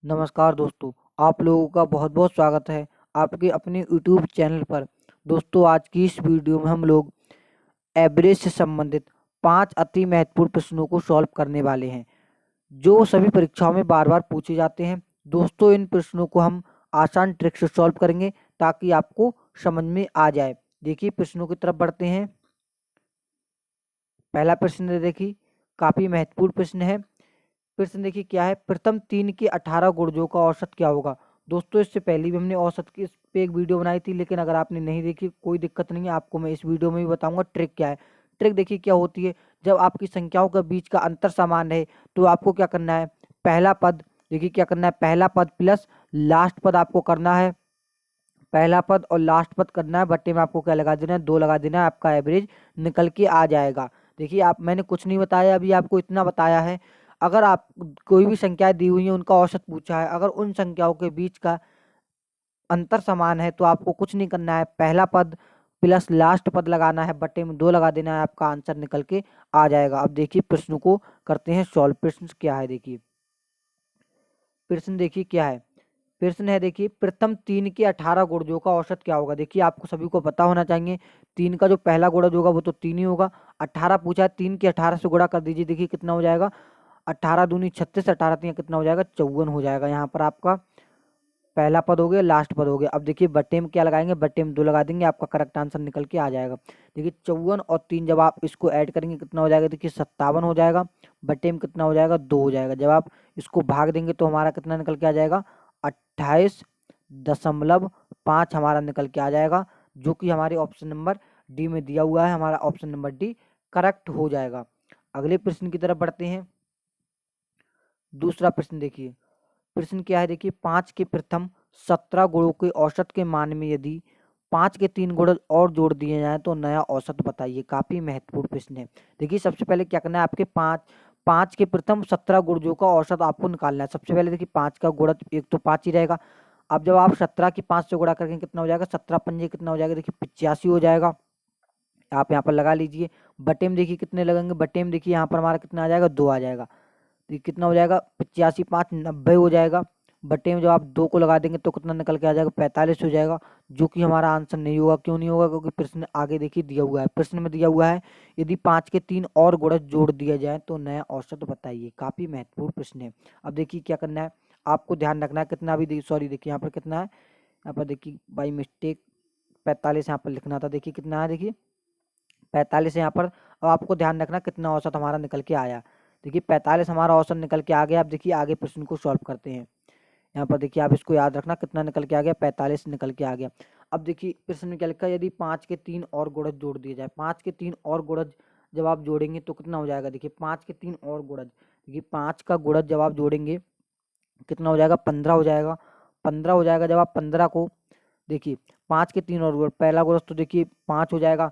नमस्कार दोस्तों, आप लोगों का बहुत बहुत स्वागत है आपके अपने यूट्यूब चैनल पर। दोस्तों, आज की इस वीडियो में हम लोग एवरेज से संबंधित 5 अति महत्वपूर्ण प्रश्नों को सॉल्व करने वाले हैं, जो सभी परीक्षाओं में बार बार पूछे जाते हैं। दोस्तों, इन प्रश्नों को हम आसान ट्रिक से सॉल्व करेंगे ताकि आपको समझ में आ जाए। देखिए, प्रश्नों की तरफ बढ़ते हैं। पहला प्रश्न देखिए, काफ़ी महत्वपूर्ण प्रश्न है। प्रश्न देखिए क्या है, प्रथम 3 के 18 गुणजों का औसत क्या होगा। दोस्तों, इससे पहले भी हमने औसत की इस पे एक वीडियो बनाई थी, लेकिन अगर आपने नहीं देखी कोई दिक्कत नहीं है, आपको मैं इस वीडियो में भी बताऊंगा ट्रिक क्या है। ट्रिक देखिए क्या होती है, जब आपकी संख्याओं के बीच का अंतर समान है तो आपको क्या करना है, पहला पद देखिए क्या करना है, पहला पद प्लस लास्ट पद आपको करना है। पहला पद और लास्ट पद करना है, बट्टे में आपको क्या लगा देना है, 2 लगा देना है, आपका एवरेज निकल के आ जाएगा। देखिए, आप मैंने कुछ नहीं बताया, अभी आपको इतना बताया है। अगर आप कोई भी संख्याएं दी हुई हैं, उनका औसत पूछा है, अगर उन संख्याओं के बीच का अंतर समान है तो आपको कुछ नहीं करना है, पहला पद प्लस लास्ट पद लगाना है, बट्टे में 2 लगा देना है, आपका आंसर निकल के आ जाएगा। अब देखिए प्रश्न को करते हैं सॉल्व। प्रश्न क्या है देखिए, प्रश्न देखिए क्या है, प्रश्न है देखिए, प्रथम 3 के 18 गुणजों का औसत क्या होगा। देखिए, आपको सभी को पता होना चाहिए, 3 का जो पहला गुणज होगा वो तो 3 ही होगा। 18 पूछा है, 3 के 18 से गुणा कर दीजिए, देखिए कितना हो जाएगा, 18 दूनी 36, 18 तीन कितना हो जाएगा, 54 हो जाएगा। यहाँ पर आपका पहला पद हो गया, लास्ट पद हो गया। अब देखिए बट्टे में क्या लगाएंगे, बट्टे में 2 लगा देंगे, आपका करेक्ट आंसर निकल के आ जाएगा। देखिए 54 और 3 जब आप इसको ऐड करेंगे कितना हो जाएगा, देखिए 57 हो जाएगा। बट्टे में कितना हो जाएगा, 2 हो जाएगा। जब आप इसको भाग देंगे तो हमारा कितना निकल के आ जाएगा, 28.5 हमारा निकल के आ जाएगा, जो कि हमारे ऑप्शन नंबर डी में दिया हुआ है। हमारा ऑप्शन नंबर डी करेक्ट हो जाएगा। अगले प्रश्न की तरफ बढ़ते हैं। दूसरा प्रश्न देखिए, प्रश्न क्या है देखिए, 5 के प्रथम 17 गुणों के औसत के मान में यदि 5 के 3 गुण और जोड़ दिए जाएं तो नया औसत बताइए। काफी महत्वपूर्ण प्रश्न है। देखिए, सबसे पहले क्या करना है, आपके 5 के प्रथम 17 गुणजों का औसत आपको निकालना है। सबसे पहले देखिए 5 का गुणज एक तो 5 ही रहेगा। अब जब आप 17 की 5 से गुणा करके कितना हो जाएगा, 17 पंजे कितना हो जाएगा, देखिए 85 हो जाएगा। आप यहाँ पर लगा लीजिए। बटे में देखिए कितने लगेंगे, बटे में देखिए यहाँ पर हमारा कितना आ जाएगा, 2 आ जाएगा। तो ये कितना हो जाएगा, 85 5 90 हो जाएगा। बटे में जब आप 2 को लगा देंगे तो कितना निकल के आ जाएगा, 45 हो जाएगा, जो कि हमारा आंसर नहीं होगा। क्यों नहीं होगा, क्योंकि प्रश्न आगे देखिए दिया हुआ है। प्रश्न में दिया हुआ है, यदि 5 के 3 और गुणज जोड़ दिया जाए तो नया औसत बताइए। काफी महत्वपूर्ण प्रश्न है। अब देखिए क्या करना है, आपको ध्यान रखना है, कितना भी सॉरी देखिए यहाँ पर कितना है, यहाँ पर देखिए बाई मिस्टेक 45 यहाँ पर लिखना था। देखिए कितना है, देखिए 45 यहाँ पर। अब आपको ध्यान रखना कितना औसत हमारा निकल के आया। देखिए 45 हमारा औसत निकल के आ गया। अब देखिए आगे प्रश्न को सॉल्व करते हैं। यहाँ पर देखिए आप इसको याद रखना, कितना निकल के आ गया, 45 निकल के आ गया। अब देखिए प्रश्न में क्या लिखा है, यदि 5 के 3 और गुणज जोड़ दिए जाए। 5 के 3 और गुणज जब आप जोड़ेंगे तो कितना हो जाएगा, देखिए 5 के 3 और गुणज, देखिए 5 का गुणज जब आप जोड़ेंगे कितना हो जाएगा, 15 हो जाएगा। 15 हो जाएगा। जब आप 15 को देखिए 5 के 3 और गुणज, पहला गुणज तो देखिए 5 हो जाएगा,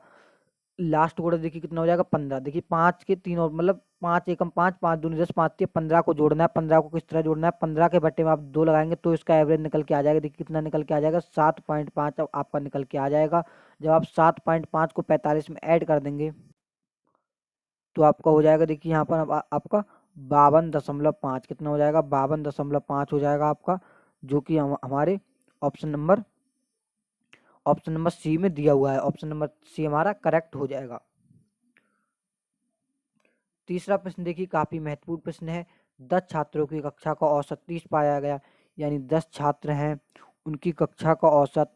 लास्ट गुणज देखिए कितना हो जाएगा, 15। देखिए 5 के 3 और मतलब 5 एकम 5 5 दूनी 10 5 3 15 को जोड़ना है। 15 को किस तरह जोड़ना है, 15 के बट्टे में आप 2 लगाएंगे तो इसका एवरेज निकल के आ जाएगा। देखिए कितना निकल के आ जाएगा, 7.5 आपका निकल के आ जाएगा। जब आप 7.5 को 45 में ऐड कर देंगे तो आपका हो जाएगा, देखिए यहाँ पर आपका 52.5 कितना हो जाएगा, 52.5 हो जाएगा आपका, जो कि हमारे ऑप्शन नंबर सी में दिया हुआ है। ऑप्शन नंबर सी हमारा करेक्ट हो जाएगा। तीसरा प्रश्न देखिए, काफी महत्वपूर्ण प्रश्न है। 10 छात्रों की कक्षा का औसत 30 पाया गया, यानी 10 छात्र हैं, उनकी कक्षा का औसत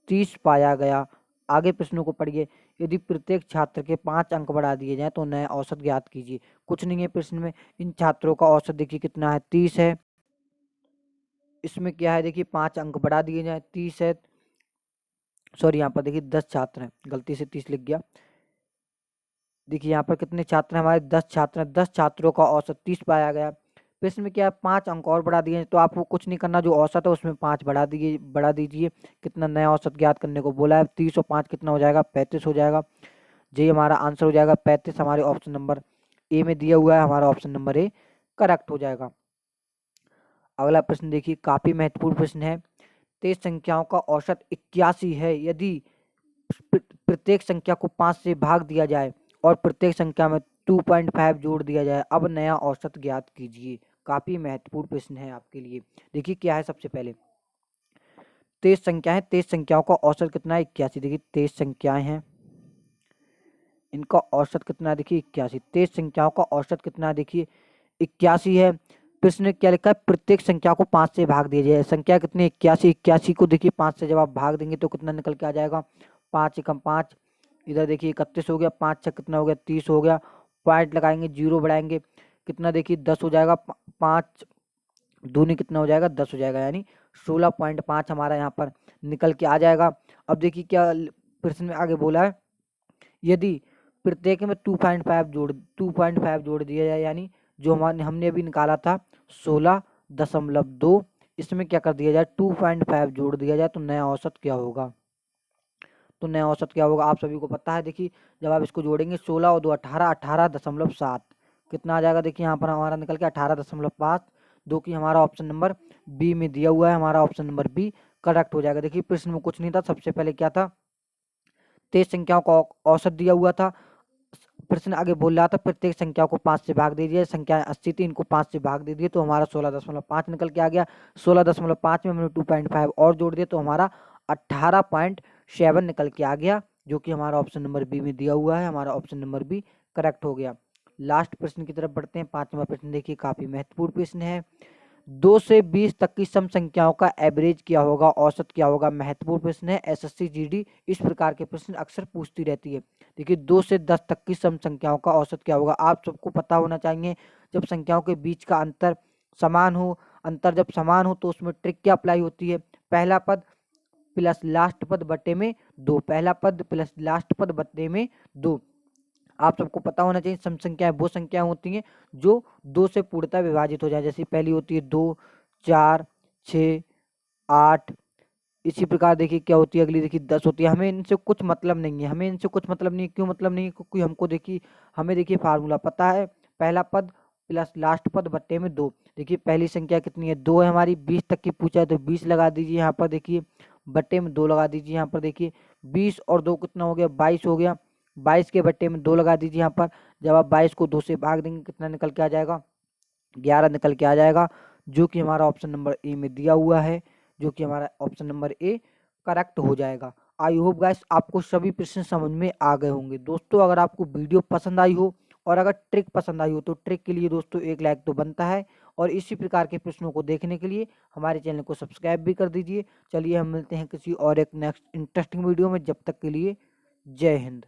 30 पाया गया। आगे प्रश्नों को पढ़िए, यदि प्रत्येक छात्र के 5 अंक बढ़ा दिए जाएं तो नया औसत ज्ञात कीजिए। कुछ नहीं है प्रश्न में, इन छात्रों का औसत देखिए कितना है, 30 है। इसमें क्या है, देखिए 5 अंक बढ़ा दिए जाए, 30 है। सॉरी, यहाँ पर देखिए 10 छात्र हैं, गलती से 30 लिख गया। देखिए यहाँ पर कितने छात्र हैं, हमारे 10 छात्र हैं, 10 छात्रों का औसत 30 पाया गया। प्रश्न में क्या है, 5 अंक और बढ़ा दिए, तो आपको कुछ नहीं करना, जो औसत है उसमें 5 बढ़ा दीजिए। कितना नया औसत ज्ञात करने को बोला है, 30 और 5 कितना हो जाएगा, 35 हो जाएगा। जी हमारा आंसर हो जाएगा 35, हमारे ऑप्शन नंबर ए में दिया हुआ है, हमारा ऑप्शन नंबर ए करेक्ट हो जाएगा। अगला प्रश्न देखिए, काफी महत्वपूर्ण प्रश्न है। तेज संख्याओं का औसत 81 है, यदि प्रत्येक संख्या को 5 से भाग दिया जाए और प्रत्येक संख्या में 2.5 जोड़ दिया जाए, अब नया औसत ज्ञात कीजिए। काफी महत्वपूर्ण प्रश्न है आपके लिए। देखिए क्या है, सबसे पहले 23 संख्या है, 23 संख्याओं का औसत कितना है 81। देखिए 23 संख्याएं हैं, इनका औसत कितना है देखिए 81। 23 संख्याओं का औसत कितना है देखिए 81 है। प्रश्न में क्या लिखा है, प्रत्येक संख्या को 5 से भाग दिया जाए। संख्या कितनी 81, 81 को देखिए 5 से जब आप भाग देंगे तो कितना निकल के आ जाएगा 5 एकम 5। इधर देखिए 31 हो गया, 5 छः कितना हो गया 30 हो गया। पॉइंट लगाएंगे, जीरो बढ़ाएंगे, कितना देखिए 10 हो जाएगा। 5 दूनी कितना हो जाएगा 10 हो जाएगा, यानी 16.5 हमारा यहाँ पर निकल के आ जाएगा। अब देखिए क्या प्रश्न में आगे बोला है, यदि प्रत्येक में 2.5 जोड़ दिया जाए, यानी जो हमने अभी निकाला था 16.2, इसमें क्या कर दिया जाए 2.5 जोड़ दिया जाए तो नया औसत क्या होगा। तो नया औसत क्या होगा आप सभी को पता है। देखिए जब आप इसको जोड़ेंगे 16 और 2 18, 18.7 कितना आ जाएगा देखिए यहाँ पर हमारा निकल के 18.5, जो कि हमारा ऑप्शन नंबर बी में दिया हुआ है। हमारा ऑप्शन नंबर बी करेक्ट हो जाएगा। देखिए प्रश्न में कुछ नहीं था, सबसे पहले क्या था 23 संख्याओं का औसत दिया हुआ था। प्रश्न आगे बोल रहा था प्रत्येक संख्या को 5 से भाग दे दिया, संख्या 80 थी, इनको 5 से भाग दे दिए तो हमारा 16.5 निकल के आ गया। 16.5 में हमने 2.5 और जोड़ दिया तो हमारा 18.7 निकल के आ गया, जो कि हमारा ऑप्शन नंबर बी में दिया हुआ है। हमारा ऑप्शन नंबर बी करेक्ट हो गया। लास्ट प्रश्न की तरफ बढ़ते हैं। 5वां प्रश्न देखिए काफी महत्वपूर्ण प्रश्न है। 2 से 20 तक की सम संख्याओं का एवरेज क्या होगा, औसत क्या होगा। महत्वपूर्ण प्रश्न है। एसएससी जीडी इस प्रकार के प्रश्न अक्सर पूछती रहती है। देखिए 2 से 10 तक की सम संख्याओं का औसत क्या होगा, आप सबको पता होना चाहिए। जब संख्याओं के बीच का अंतर समान हो, अंतर जब समान हो तो उसमें ट्रिक क्या अप्लाई होती है, पहला पद प्लस लास्ट पद बटे में 2, पहला पद प्लस लास्ट पद बटे में 2। आप सबको पता होना चाहिए सम संख्याएं वो संख्याएं होती हैं जो 2 से पूर्णतः विभाजित हो जाए। जैसे पहली होती है 2, 4, 6, 8। इसी प्रकार देखिए क्या होती है अगली, देखिए 10 होती है। हमें इनसे कुछ मतलब नहीं है, हमें इनसे कुछ मतलब नहीं है। क्यों मतलब नहीं है, क्योंकि हमको देखिए हमें देखिए फार्मूला पता है, पहला पद प्लस लास्ट पद बट्टे में 2। देखिए पहली संख्या कितनी है 2 है हमारी, 20 तक की पूछा है तो 20 लगा दीजिए यहाँ पर, देखिए बट्टे में 2 लगा दीजिए यहाँ पर। देखिए 20 और 2 कितना हो गया 22 हो गया, 22 के बट्टे में 2 लगा दीजिए यहाँ पर। जब आप 22 को 2 से भाग देंगे कितना निकल के आ जाएगा 11 निकल के आ जाएगा, जो कि हमारा ऑप्शन नंबर ए में दिया हुआ है, जो कि हमारा ऑप्शन नंबर ए करेक्ट हो जाएगा। आई होप गाइस आपको सभी प्रश्न समझ में आ गए होंगे। दोस्तों अगर आपको वीडियो पसंद आई हो और अगर ट्रिक पसंद आई हो तो ट्रिक के लिए दोस्तों एक लाइक तो बनता है, और इसी प्रकार के प्रश्नों को देखने के लिए हमारे चैनल को सब्सक्राइब भी कर दीजिए। चलिए हम मिलते हैं किसी और एक नेक्स्ट इंटरेस्टिंग वीडियो में, जब तक के लिए जय हिंद।